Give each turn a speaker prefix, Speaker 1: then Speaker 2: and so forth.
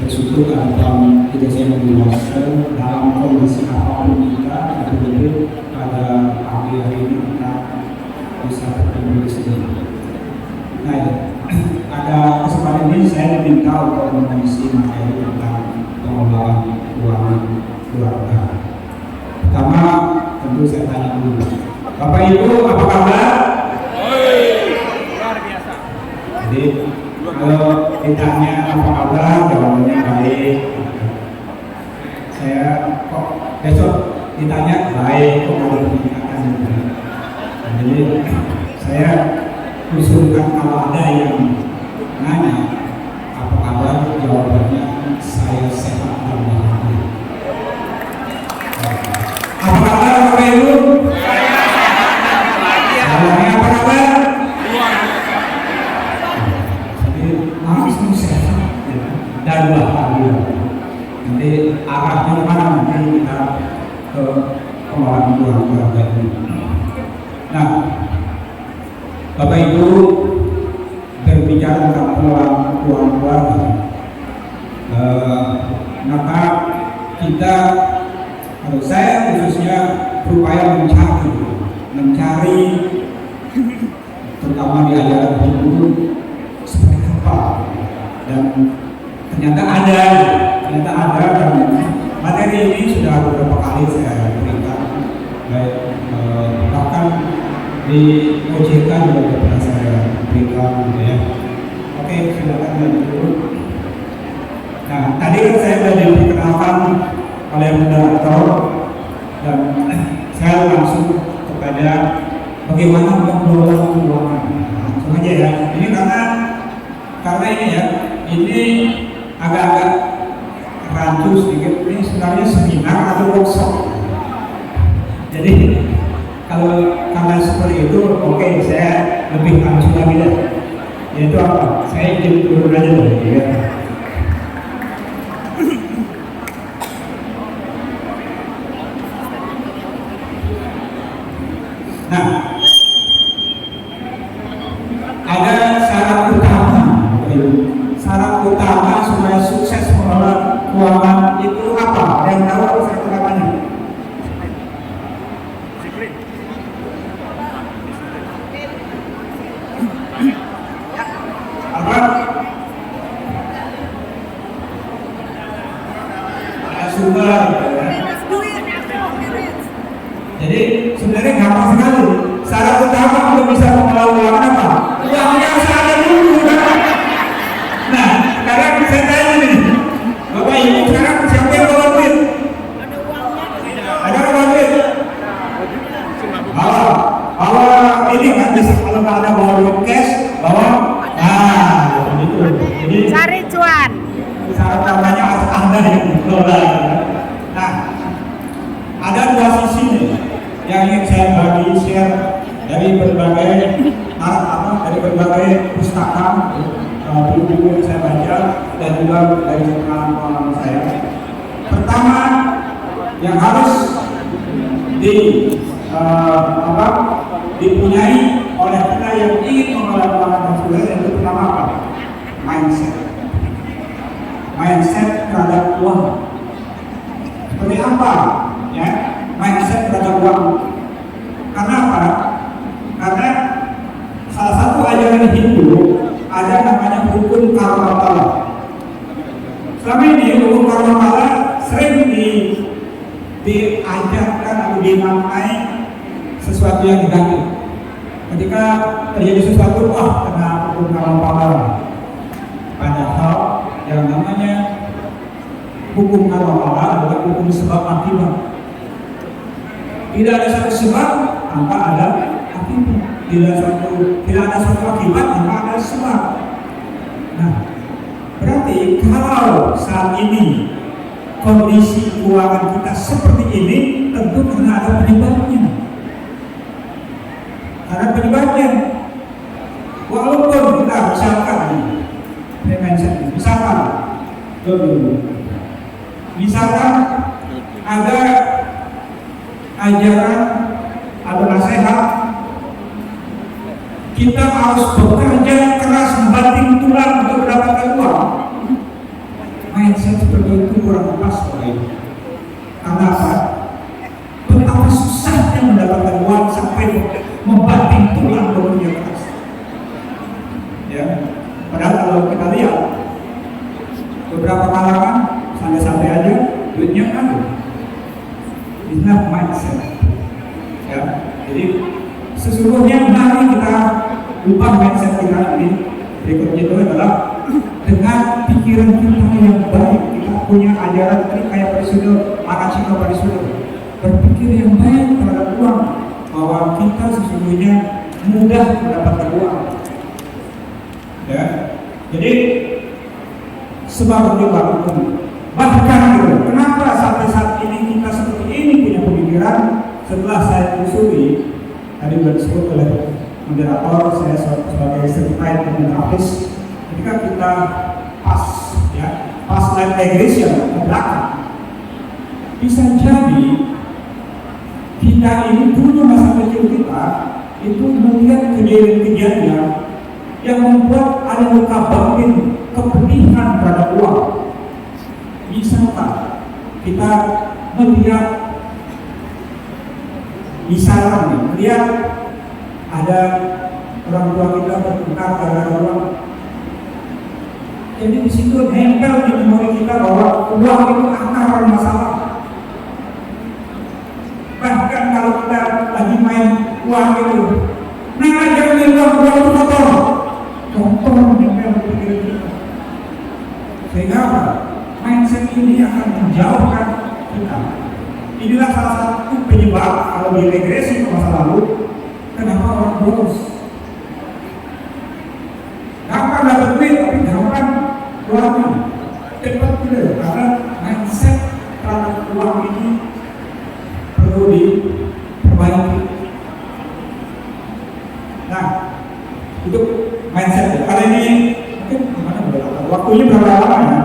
Speaker 1: Bersyukur dalam kita saya dewasa dalam kondisi apapun kita betul-betul pada pagi hari ini kita bisa bertemu di sini. Nah, ada kesempatan ini saya diminta untuk mengisi materi tentang pengelolaan keuangan keluarga. Pertama, tentu saya tanya dulu, Bapak Ibu apa kabar?
Speaker 2: Luar biasa.
Speaker 1: Jadi kalau ditanya apa kabar, jawabannya baik. Saya kok besok ditanya baik, kok ada peningkatan gitu. Jadi saya usulkan kalau ada yang nanya apa kabar, jawabannya saya sehat dan bahagia. Apa kabar Bapak Ibu? Jawabannya apa kabar? Langsung sehat dan bahagia. Nanti arahnya kemana, nanti kita ke pengelolaan keluarga ini. Nah, Bapak Ibu berbicara tentang pengelolaan keluarga, maka kita atau saya khususnya berupaya mencari terutama di ajaran Hindu seperti apa, dan ternyata ada dan materi ini sudah beberapa kali saya berikan, baik bahkan di OJK juga pernah saya berikan gitu ya. Oke, silakan lanjut dulu. Nah, tadi kan saya sudah diperkenalkan oleh moderator dan saya langsung kepada bagaimana mengelola keuangan. Langsung aja ya. Ini karena ini ya, ini agak-agak rancu sedikit. Ini sebenarnya seminar atau workshop. Jadi karena seperti itu, oke, saya lebih langsung lagi deh. Yaitu apa? Saya izin turun aja deh, ya. Nah, ada syarat utama supaya sukses mengelola keuangan itu apa? Ada yang tahu syarat utamanya? Apa? Ada sumber. Jadi sebenarnya gampang sekali. Syarat utama untuk bisa mengelola keuangan apa? Uangnya harus ada dulu. Nah, sekarang saya tanya nih, Bapak Ibu sekarang siapa yang bawa duit? Ada bawa duit? Bawa ini kan bisa, kalau nggak ada bawa duit cash, bawa begitu. Jadi
Speaker 3: cari cuan.
Speaker 1: syarat utamanya harus Anda yang mengelola. Nah, ada dua sisi nih yang ingin saya share dari berbagai pustaka, buku-buku yang saya baca dan juga dari pengalaman saya. Pertama, yang harus dipunyai oleh kita yang ingin mengelola keuangan tersebut, yang pertama apa? Mindset terhadap uang. Seperti apa? Ya, mindset terhadap uang. Karena apa? Karena salah satu ajaran Hindu ada namanya hukum karma pala. Selama ini hukum karma pala sering diajarkan atau dimaknai sesuatu yang negatif. Ketika terjadi sesuatu, kena hukum karma pala. Padahal yang namanya hukum karma pala adalah hukum sebab akibat. Tidak ada satu sebab tanpa ada akibat. Tidak ada satu akibat tanpa ada sebab. Nah, berarti kalau saat ini kondisi keuangan kita seperti ini, tentu karena ada penyebabnya. Ada penyebabnya. Walaupun kita misalkan ada ajaran atau nasihat kita harus bekerja keras membanting tulang untuk mendapatkan uang. kurang pas soal ini. Karena apa? Betapa susahnya mendapatkan uang sampai membanting tulang bekerja keras. Ya, padahal kalau kita lihat beberapa kalangan santai-santai aja duitnya kan, it's not mindset. Ya, jadi sesungguhnya mari kita ubah mindset kita ini. Berikutnya itu adalah dengan pikiran kita yang baik. Kita punya ajaran ini kayak Parisudha, Akashika Parisudha, berpikir yang baik terhadap uang, bahwa kita sesungguhnya mudah mendapatkan uang. Ya, jadi sebab hukum. Bahkan gitu, kenapa sampai saat ini kita seperti ini punya pemikiran? Setelah saya telusuri, tadi sudah disebut oleh moderator, saya sebagai certified terapis, ketika kita pas life regression ke belakang, bisa jadi kita ini dulu masa kecil kita itu melihat kejadian-kejadian yang membuat ada luka batin kepedihan terhadap uang. Misalkan kita melihat melihat ada orang tua kita bertengkar karena uang. Jadi di situ nempel di memori kita bahwa uang itu akar masalah. Bahkan kalau kita lagi main uang itu, nah jangan uang itu kotor, nempel di pikiran kita. Sehingga apa? Mindset ini akan menjauhkan kita. Inilah salah satu penyebab kalau di regresi ke masa lalu, kenapa orang boros. Gampang dapat duit, tapi gampang keluarnya. Cepat tidak, karena mindset terhadap uang ini perlu diperbaiki. Nah, itu mindset. Kali ini mungkin gimana? Waktunya berapa lama ya?